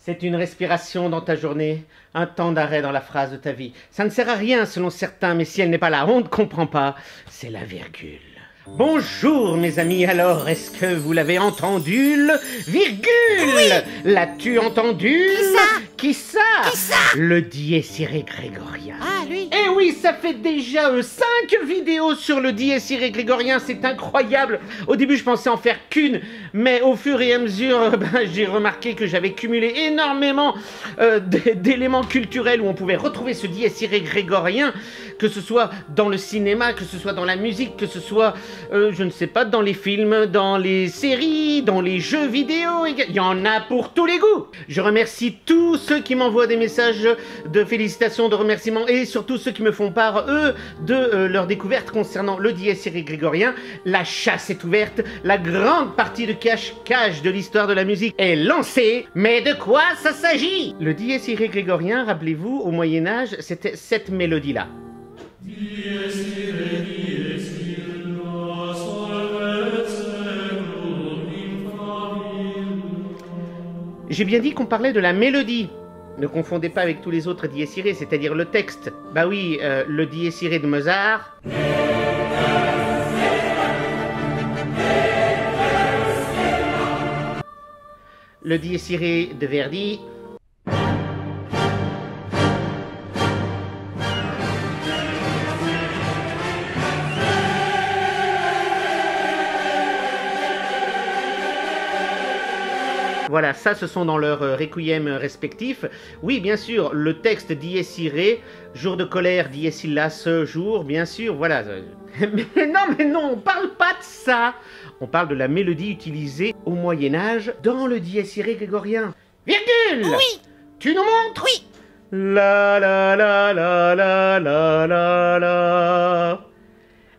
C'est une respiration dans ta journée, un temps d'arrêt dans la phrase de ta vie. Ça ne sert à rien selon certains, mais si elle n'est pas là, on ne comprend pas. C'est la virgule. Bonjour mes amis, alors est-ce que vous l'avez entendu le virgule? Oui. L'as-tu entendu? Qui ça? Qui ça? Le dies irae grégorien. Ah, lui. Eh oui, ça fait déjà 5 vidéos sur le dies irae grégorien, c'est incroyable. Au début, je pensais en faire qu'une, mais au fur et à mesure, j'ai remarqué que j'avais cumulé énormément d'éléments culturels où on pouvait retrouver ce dies irae grégorien, que ce soit dans le cinéma, que ce soit dans la musique, que ce soit, je ne sais pas, dans les films, dans les séries, dans les jeux vidéo. Il y en a pour tous les goûts. Je remercie tous ceux qui m'envoient des messages de félicitations, de remerciements, et surtout ceux qui me font part, eux, de leur découverte concernant le dies irae grégorien. La chasse est ouverte, la grande partie de cache-cache de l'histoire de la musique est lancée. Mais de quoi ça s'agit? Le dies irae grégorien, rappelez-vous, au Moyen-Âge, c'était cette mélodie-là. J'ai bien dit qu'on parlait de la mélodie. Ne confondez pas avec tous les autres dies irae, c'est-à-dire le texte. Bah oui, le dies irae de Mozart. Le dies irae de Verdi. Voilà, ça, ce sont dans leurs requiem respectifs. Oui, bien sûr, le texte dies irae, jour de colère, dies illas, jour, bien sûr, voilà. Mais non, on parle pas de ça. On parle de la mélodie utilisée au Moyen-Âge dans le dies irae grégorien. Virgule! Oui. Tu nous montres? Oui. La la la la la la la la.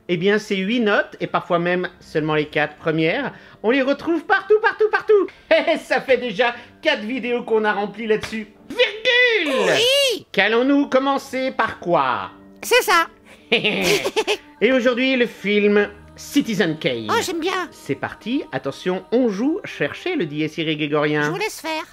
Eh bien, ces 8 notes, et parfois même seulement les 4 premières, on les retrouve partout, partout, partout. Et ça fait déjà 4 vidéos qu'on a remplies là-dessus. Virgule! Oui. Qu'allons-nous commencer par quoi? C'est ça. Et aujourd'hui, le film Citizen Kane. Oh, j'aime bien. C'est parti, attention, on joue, cherchez le dies irae grégorien. Je vous laisse faire.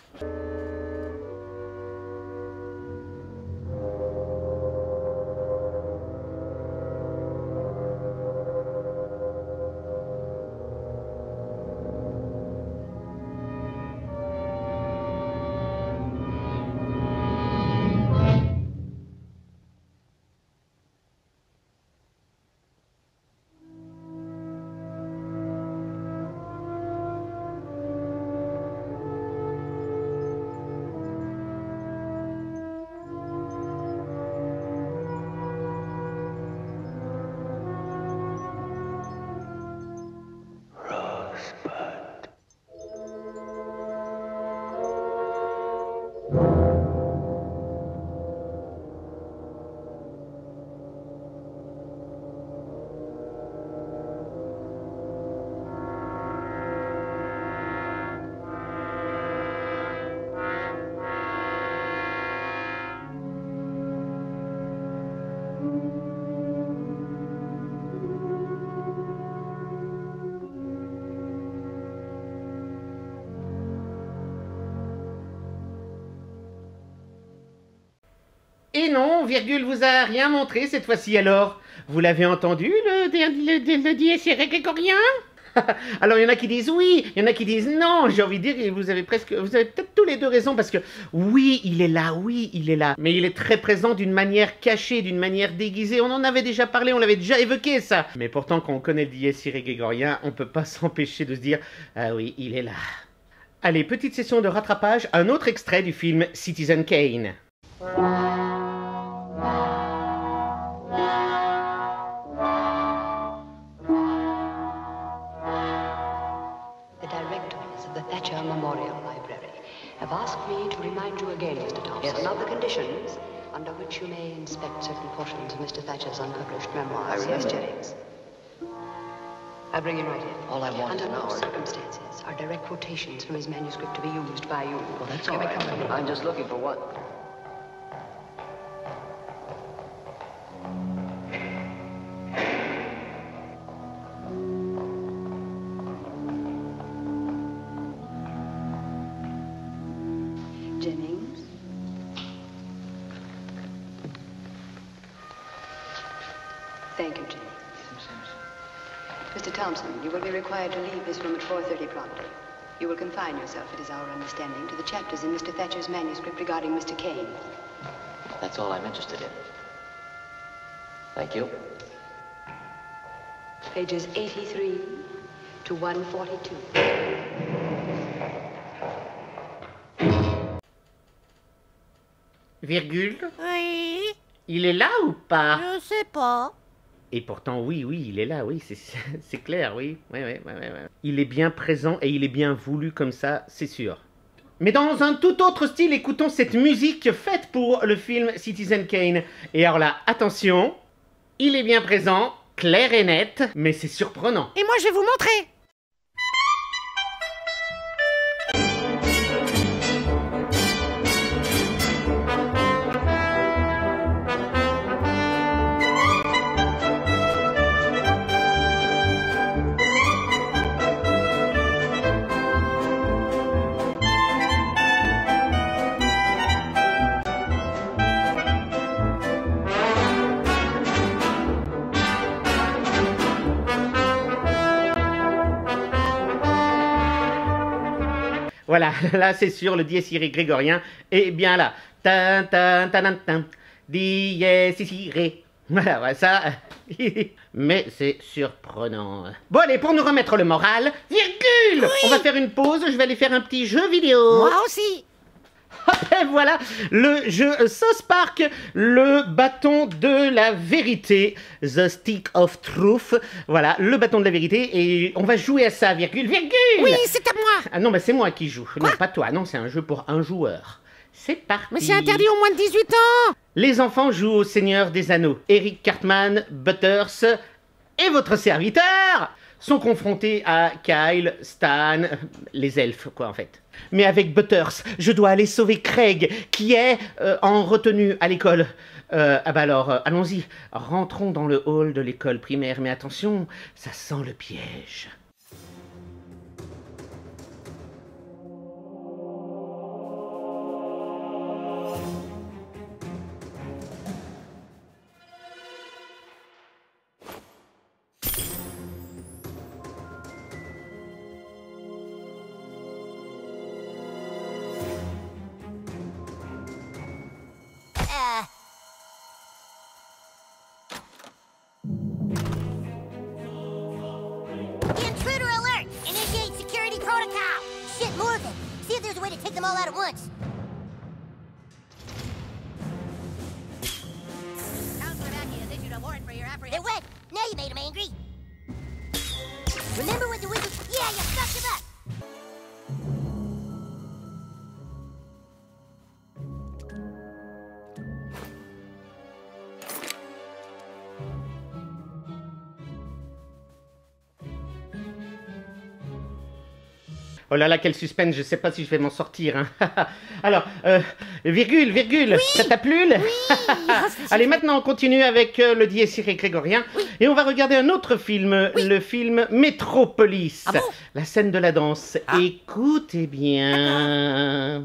Et non, virgule vous a rien montré cette fois-ci alors. Vous l'avez entendu, le dies irae grégorien? Alors il y en a qui disent oui, il y en a qui disent non. J'ai envie de dire, vous avez peut-être tous les deux raison, parce que oui, il est là. Mais il est très présent d'une manière cachée, d'une manière déguisée. On en avait déjà parlé, on l'avait déjà évoqué ça. Mais pourtant, quand on connaît le dies irae grégorien, on peut pas s'empêcher de se dire, ah oui, il est là. Allez, petite session de rattrapage, un autre extrait du film Citizen Kane. Thatcher Memorial Library have asked me to remind you again, Mr. Thompson, of the conditions under which you may inspect certain portions of Mr. Thatcher's unpublished memoirs. Yes, Jennings. I bring him right in. All I want under to know no is... circumstances are direct quotations from his manuscript to be used by you. Well, that's all right. I'm just looking for one. Jennings. Thank you, Jennings. Mr. Thompson, you will be required to leave this room at 4:30 promptly. You will confine yourself, it is our understanding, to the chapters in Mr. Thatcher's manuscript regarding Mr. Kane. That's all I'm interested in. Thank you. Pages 83 to 142. Virgule, Oui, il est là ou pas? je sais pas. Et pourtant, oui, il est là, oui, c'est clair, oui. Ouais. Il est bien présent et il est bien voulu comme ça, c'est sûr. Mais dans un tout autre style, écoutons cette musique faite pour le film Citizen Kane. Et alors là, attention, il est bien présent, clair et net, mais c'est surprenant. Et moi, je vais vous montrer. Voilà, là c'est sûr, le dièse iré grégorien est bien là. Tan tan tan tan, dièse iré. Voilà, ouais, ça. Mais c'est surprenant. Bon allez, pour nous remettre le moral, virgule. Oui. On va faire une pause, je vais aller faire un petit jeu vidéo. Moi aussi. Hop, et voilà, le jeu South Park, le bâton de la vérité, The Stick of Truth, voilà, le bâton de la vérité, et on va jouer à ça, virgule. Oui, c'est à moi. Ah non, bah c'est moi qui joue, non pas toi, non, c'est un jeu pour un joueur. C'est parti. Mais c'est interdit aux moins de 18 ans. Les enfants jouent au Seigneur des Anneaux. Eric Cartman, Butters et votre serviteur sont confrontés à Kyle, Stan, les elfes, quoi, en fait. Mais avec Butters, je dois aller sauver Craig, qui est en retenue à l'école. Ah bah alors, allons-y, rentrons dans le hall de l'école primaire, mais attention, ça sent le piège. Intruder alert! Initiate security protocol! Shit, more of them! See if there's a way to take them all out at once. Counselor Mackey has issued a warrant for your apprehension. It went! Now you made him angry! Remember what the wizard... Yeah, you fucked him up! Oh là là, quel suspense, je sais pas si je vais m'en sortir. Hein. Alors, virgule, Oui. ça t'a plu là? Oui. Allez, maintenant on continue avec le dièse iré grégorien. Oui. Et on va regarder un autre film, le film Metropolis. Ah bon? La scène de la danse. Écoutez bien.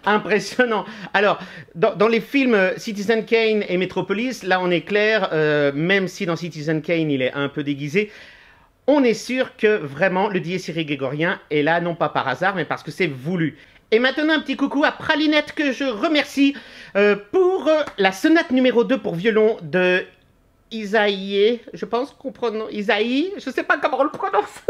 Impressionnant. Alors, dans les films Citizen Kane et Metropolis, là on est clair, même si dans Citizen Kane il est un peu déguisé, on est sûr que vraiment le Dies Irae grégorien est là, non pas par hasard, mais parce que c'est voulu. Et maintenant un petit coucou à Pralinette que je remercie pour la sonate numéro 2 pour violon de Isaïe, je pense qu'on prononce Isaïe, je sais pas comment on le prononce.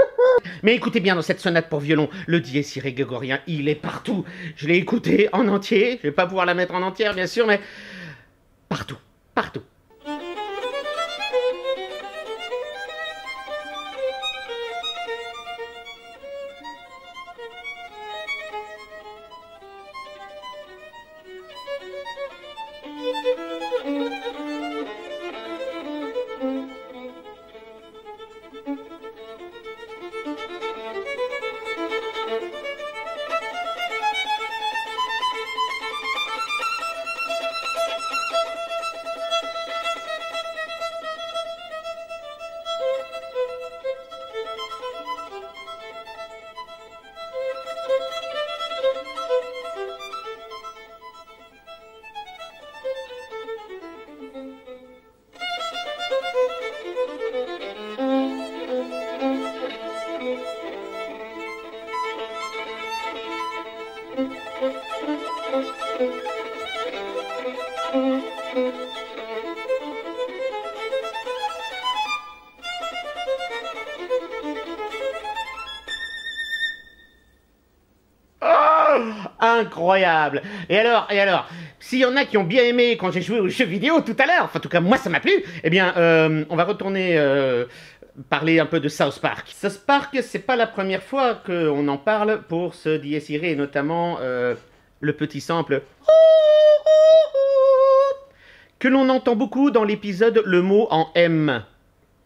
Mais écoutez bien dans cette sonate pour violon, le Dies Irae grégorien, il est partout. Je l'ai écouté en entier, je vais pas pouvoir la mettre en entière bien sûr, mais partout, partout. Incroyable. Et alors, s'il y en a qui ont bien aimé quand j'ai joué aux jeux vidéo tout à l'heure, enfin en tout cas moi ça m'a plu, eh bien on va retourner parler un peu de South Park. South Park, c'est pas la première fois qu'on en parle pour ce Dies Irae, et notamment le petit sample que l'on entend beaucoup dans l'épisode Le mot en M.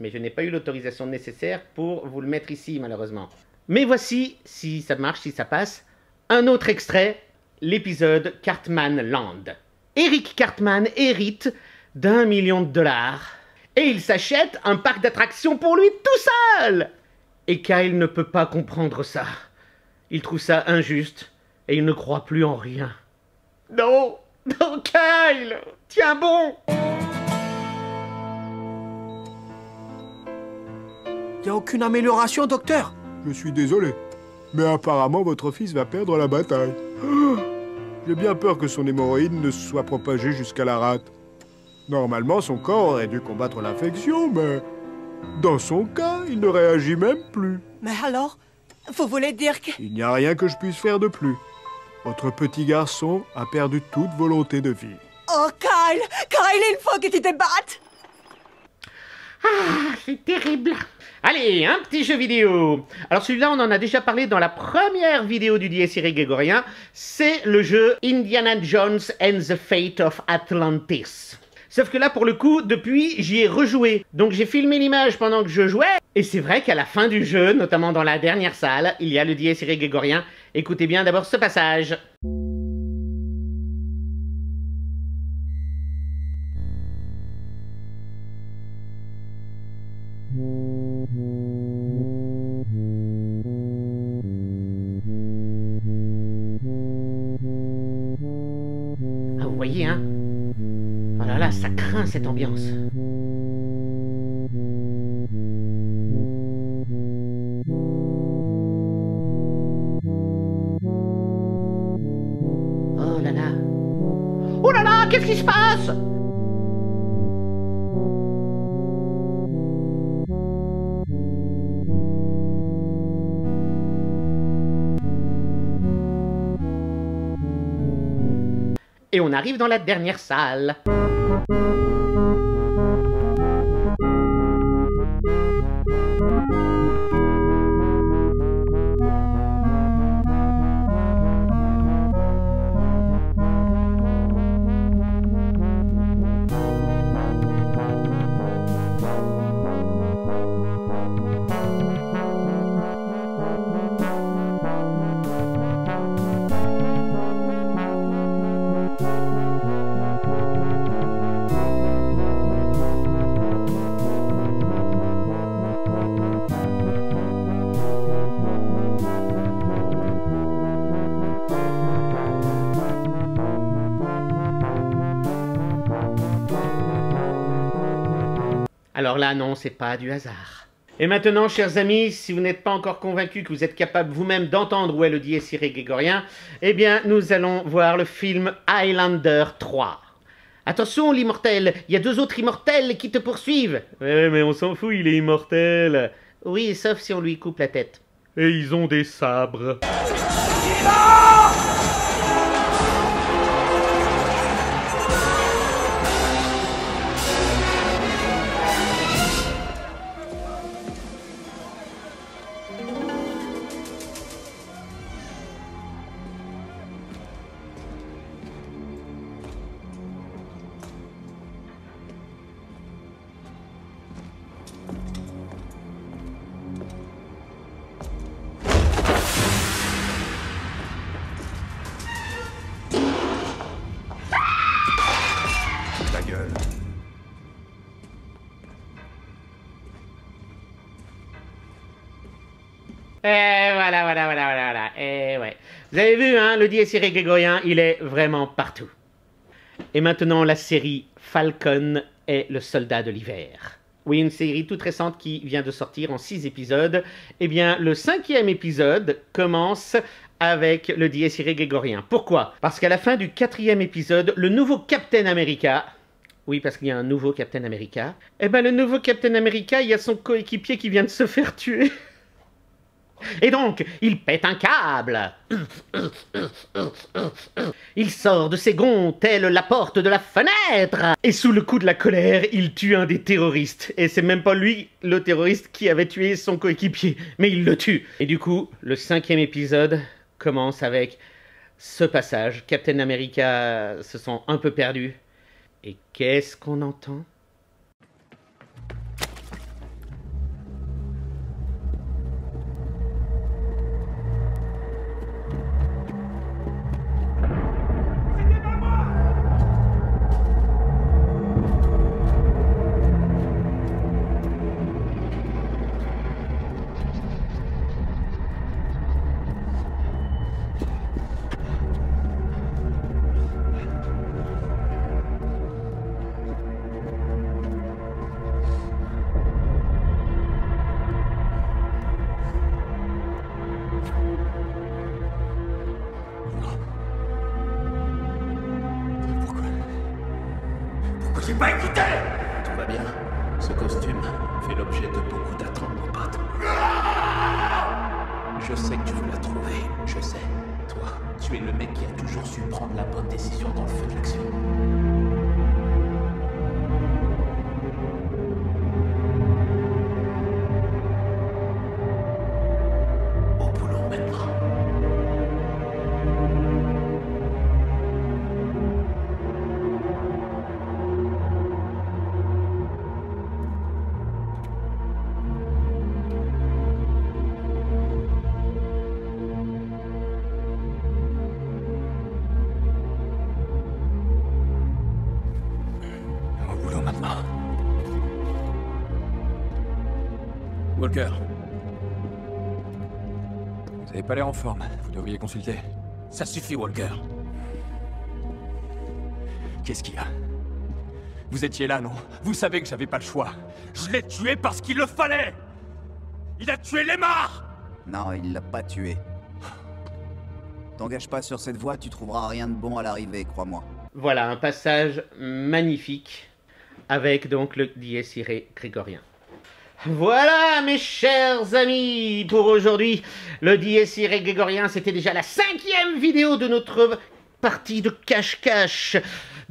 Mais je n'ai pas eu l'autorisation nécessaire pour vous le mettre ici malheureusement. Mais voici, si ça marche, si ça passe, un autre extrait, l'épisode Cartman Land. Eric Cartman hérite d'1 million de dollars et il s'achète un parc d'attractions pour lui tout seul. Et Kyle ne peut pas comprendre ça. Il trouve ça injuste et il ne croit plus en rien. Non, non Kyle, tiens bon. Y a aucune amélioration, docteur? Je suis désolé, mais apparemment votre fils va perdre la bataille. J'ai bien peur que son hémorroïde ne se soit propagée jusqu'à la rate. Normalement, son corps aurait dû combattre l'infection, mais dans son cas, il ne réagit même plus. Mais alors, vous voulez dire que... Il n'y a rien que je puisse faire de plus. Votre petit garçon a perdu toute volonté de vivre. Oh, Kyle! Kyle, il faut que tu te battes! Ah, c'est terrible. Allez, un petit jeu vidéo. Alors celui-là, on en a déjà parlé dans la première vidéo du Dies Irae grégorien. C'est le jeu Indiana Jones and the Fate of Atlantis. Sauf que là, pour le coup, depuis, j'y ai rejoué. Donc j'ai filmé l'image pendant que je jouais. Et c'est vrai qu'à la fin du jeu, notamment dans la dernière salle, il y a le Dies Irae grégorien. Écoutez bien d'abord ce passage. Ah, vous voyez, hein? Oh là là, ça craint cette ambiance. Oh là là. Oh là là, qu'est-ce qui se passe? Et on arrive dans la dernière salle. Alors là, non, c'est pas du hasard. Et maintenant, chers amis, si vous n'êtes pas encore convaincus que vous êtes capable vous-même d'entendre où est le dies irae grégorien, eh bien, nous allons voir le film Highlander 3. Attention, l'immortel, il y a 2 autres immortels qui te poursuivent. Ouais, mais on s'en fout, il est immortel. Oui, sauf si on lui coupe la tête. Et ils ont des sabres. Ta gueule. Voilà. Ouais. Vous avez vu, hein, le dies irae grégorien, il est vraiment partout. Et maintenant, la série Falcon est le soldat de l'hiver. Oui, une série toute récente qui vient de sortir en 6 épisodes. Eh bien, le 5e épisode commence avec le dies irae grégorien. Pourquoi? Parce qu'à la fin du 4e épisode, le nouveau Captain America... Oui, parce qu'il y a un nouveau Captain America. Eh ben, le nouveau Captain America, il y a son coéquipier qui vient de se faire tuer. Et donc, il pète un câble. Il sort de ses gonds, telle la porte de la fenêtre. Et sous le coup de la colère, il tue un des terroristes. Et c'est même pas lui, le terroriste, qui avait tué son coéquipier. Mais il le tue. Et du coup, le 5e épisode commence avec ce passage. Captain America se sent un peu perdu. Et qu'est-ce qu'on entend ? J'ai pas écouté! Tout va bien. Ce costume fait l'objet de beaucoup d'attentes, mon pote. Je sais que tu veux la trouver. Je sais. Toi, tu es le mec qui a toujours su prendre la bonne décision dans le feu de l'action. Au boulot maintenant. Walker. Vous avez pas l'air en forme. Vous devriez consulter. Ça suffit, Walker. Qu'est-ce qu'il y a? Vous étiez là, non? Vous savez que j'avais pas le choix. Je l'ai tué parce qu'il le fallait! Il a tué Lemar! Non, il l'a pas tué. T'engages pas sur cette voie, tu trouveras rien de bon à l'arrivée, crois-moi. Voilà, un passage magnifique avec donc le dies irae grégorien. Voilà, mes chers amis, pour aujourd'hui, le dies irae grégorien, c'était déjà la 5e vidéo de notre partie de cache-cache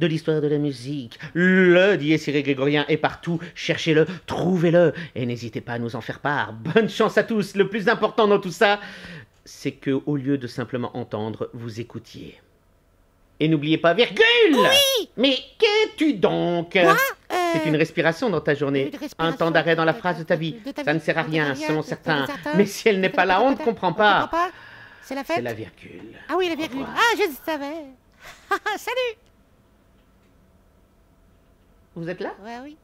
de l'histoire de la musique. Le dies irae grégorien est partout, cherchez-le, trouvez-le, et n'hésitez pas à nous en faire part. Bonne chance à tous. Le plus important dans tout ça, c'est que au lieu de simplement entendre, vous écoutiez. Et n'oubliez pas, virgule! Oui! Mais qu'es-tu donc? Quoi? C'est une respiration dans ta journée, un temps d'arrêt dans la phrase de ta vie. Ça ne sert à rien, selon certains. Mais si elle n'est pas là, on ne comprend pas. C'est la fête? C'est la virgule. Ah oui, la virgule. Ah, je savais. Salut! Vous êtes là? Ouais, oui.